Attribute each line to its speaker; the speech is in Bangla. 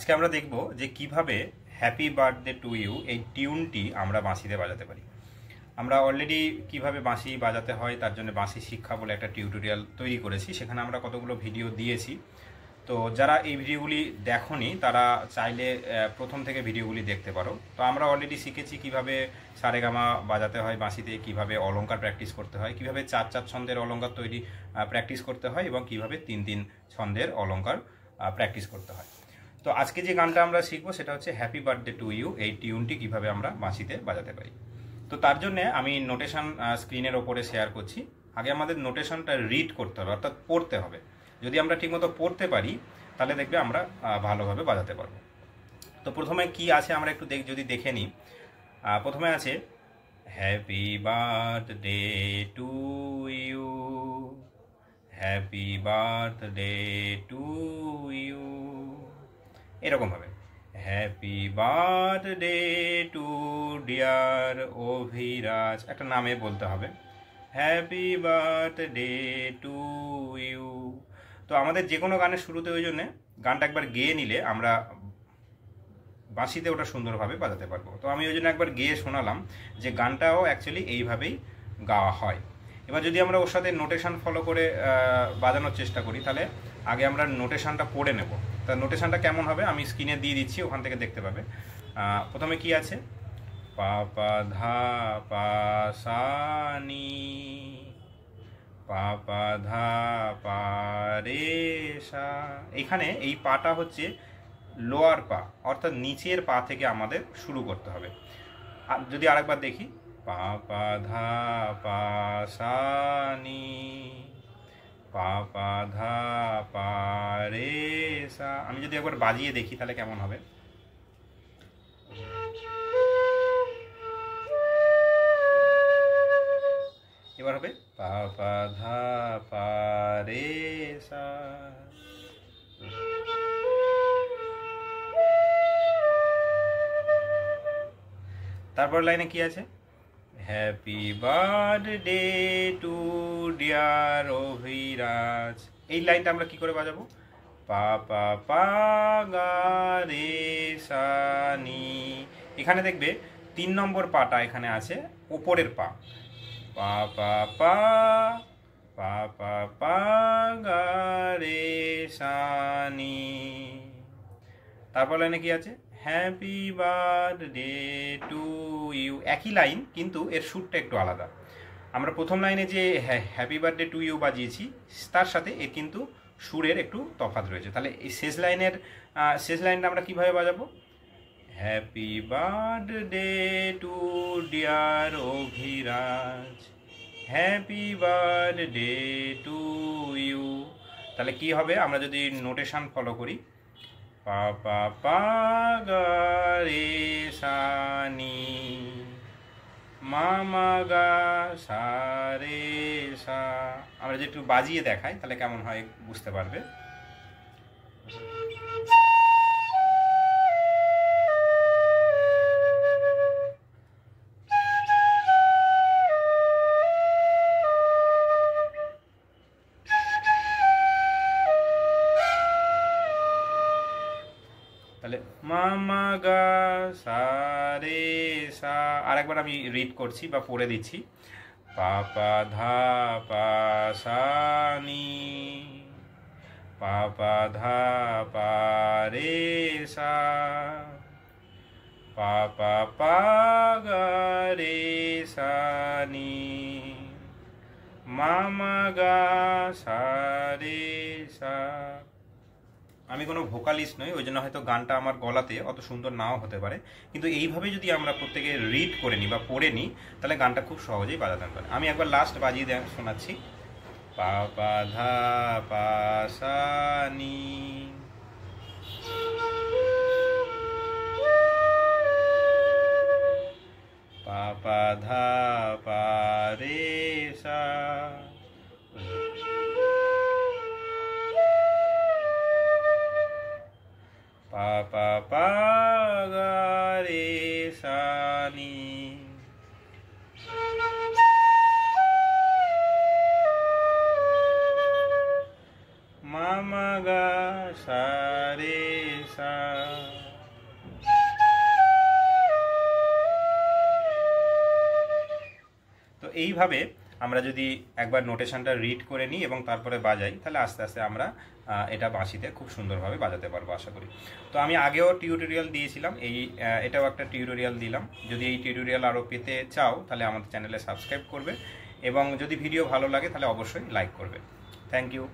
Speaker 1: আজকে আমরা দেখব যে কিভাবে হ্যাপি বার্থডে টু ইউ এই টিউনটি আমরা বাঁশিতে বাজাতে পারি। আমরা অলরেডি কিভাবে বাঁশি বাজাতে হয় তার জন্য বাঁশি শিক্ষা বলে একটা টিউটোরিয়াল তৈরি করেছি, সেখানে আমরা কতগুলো ভিডিও দিয়েছি। তো যারা এই ভিডিওগুলি দেখোনি তারা চাইলে প্রথম থেকে ভিডিওগুলি দেখতে পারো। তো আমরা অলরেডি শিখেছি কিভাবে সারেগামা বাজাতে হয় বাঁশিতে, কিভাবে অলংকার প্র্যাকটিস করতে হয়, কিভাবে 4-4 ছন্দের অলংকার তৈরি প্র্যাকটিস করতে হয় এবং কিভাবে 3-3 ছন্দের অলংকার প্র্যাকটিস করতে হয়। তো আজকে যে গানটা আমরা শিখবো সেটা হচ্ছে হ্যাপি বার্থডে টু ইউ, এই টিউনটি কিভাবে আমরা বাঁশিতে বাজাতে পারি। তো তার জন্য আমি নোটেশন স্ক্রিনের ওপরে শেয়ার করছি। আগে আমাদের নোটেশনটা রিড করতে হবে, অর্থাৎ পড়তে হবে। যদি আমরা ঠিকমতো পড়তে পারি তাহলে দেখবে আমরা ভালোভাবে বাজাতে পারবো। তো প্রথমে কি আছে আমরা একটু যদি দেখে নিই। প্রথমে আছে happy birthday to you, happy birthday to you, এরকম হবে। Happy birthday to dear Abhiraj, একটা নামে বলতে হবে হ্যাপি বার্থডে টু ইউ। তো আমাদের যে কোনো গানের শুরুতে ওই জন্যে গানটা একবার গেয়ে নিলে আমরা বাঁশিতে ওটা সুন্দরভাবে বাজাতে পারবো। তো আমি ওই জন্য একবার গেয়ে শোনালাম যে গানটাও অ্যাকচুয়ালি এইভাবেই গাওয়া হয়। এবার যদি আমরা ওর সাথে নোটেশন ফলো করে বাজানোর চেষ্টা করি তাহলে আগে আমরা নোটেশনটা পড়ে নেব। তা নোটেশনটা কেমন হবে আমি স্ক্রিনে দিয়ে দিচ্ছি, ওখান থেকে দেখতে পাবে। প্রথমে কি আছে, পা পা ধা পা সা নি, পা পা ধা পা রে সা। এইখানে এই পাটা হচ্ছে লোয়ার পা, অর্থাৎ নিচের পা থেকে আমাদের শুরু করতে হবে। যদি আরেকবার দেখি, পা পা ধা পা সা নি, পা পা ধা পা রে সা। আমি যদি একবার বাজিয়ে দেখি তাহলে কেমন হবে। এবার হবে পা পা ধা পা রে সা। তারপর লাইনে কি আছে, happy birthday to dear Abhiraj. এই লাইনটা আমরা কি করে বাজাবো, পা পা পা গা রে সা নি। এখানে দেখবে 3 নম্বর পাটা এখানে আছে ওপরের পা, পা পা পা পা পা পা গা রে সা নি। তারপর লাইনে কি আছে, হ্যাপি বার্থডে টু ইউ। একই লাইন কিন্তু এর সুরটা একটু আলাদা। আমরা প্রথম লাইনে যে হ্যাপি বার্থডে টু ইউ বাজিয়েছি তার সাথে এর কিন্তু সুরের একটু তফাৎ রয়েছে। তাহলে এই শেষ লাইনটা আমরা কিভাবে বাজাবো, happy birthday to dear Abhiraj, happy birthday to you. তাহলে কি হবে, আমরা যদি নোটেশন ফলো করি, পা পা পা গা রে সা নি, মা মা গা সা রে সা। আমরা যদি একটু বাজিয়ে দেখাই তাহলে কেমন হয় বুঝতে পারবে। তাহলে মা মা গা সা রে সা। আরেকবার আমি রিড করছি বা পড়ে দিচ্ছি, পা পা ধা পা সা নি, পা পা ধা পা রে সা, পা পা পা গা রে সা নি, মা মা গা সা রে সা। আমি কোনো ভোকালিস্ট নই, ওই জন্য হয়তো গানটা আমার গলাতে অত সুন্দর নাও হতে পারে, কিন্তু এইভাবে যদি আমরা প্রত্যেকে রিড করে নিই বা পড়ে নিই তাহলে গানটা খুব সহজেই বাজাতে পারে। আমি একবার লাস্ট বাজিয়ে শোনাচ্ছি, পা পা ধা পা সা নি, পা পা ধা পা রে সা, পা পা পা গা রে সা নি। মা মা গা সা রে সা। তো এইভাবে আমরা যদি একবার নোটেশনটা রিড করে নিই এবং তারপরে বাজাই, তাহলে আস্তে আস্তে আমরা এটা বাঁশিতে খুব সুন্দরভাবে বাজাতে পারবো আশা করি। তো আমি আগেও টিউটোরিয়াল দিয়েছিলাম, এটাও একটা টিউটোরিয়াল দিলাম। যদি এই টিউটোরিয়াল আরও পেতে চাও তাহলে আমাদের চ্যানেলে সাবস্ক্রাইব করবে, এবং যদি ভিডিও ভালো লাগে তাহলে অবশ্যই লাইক করবে। Thank you.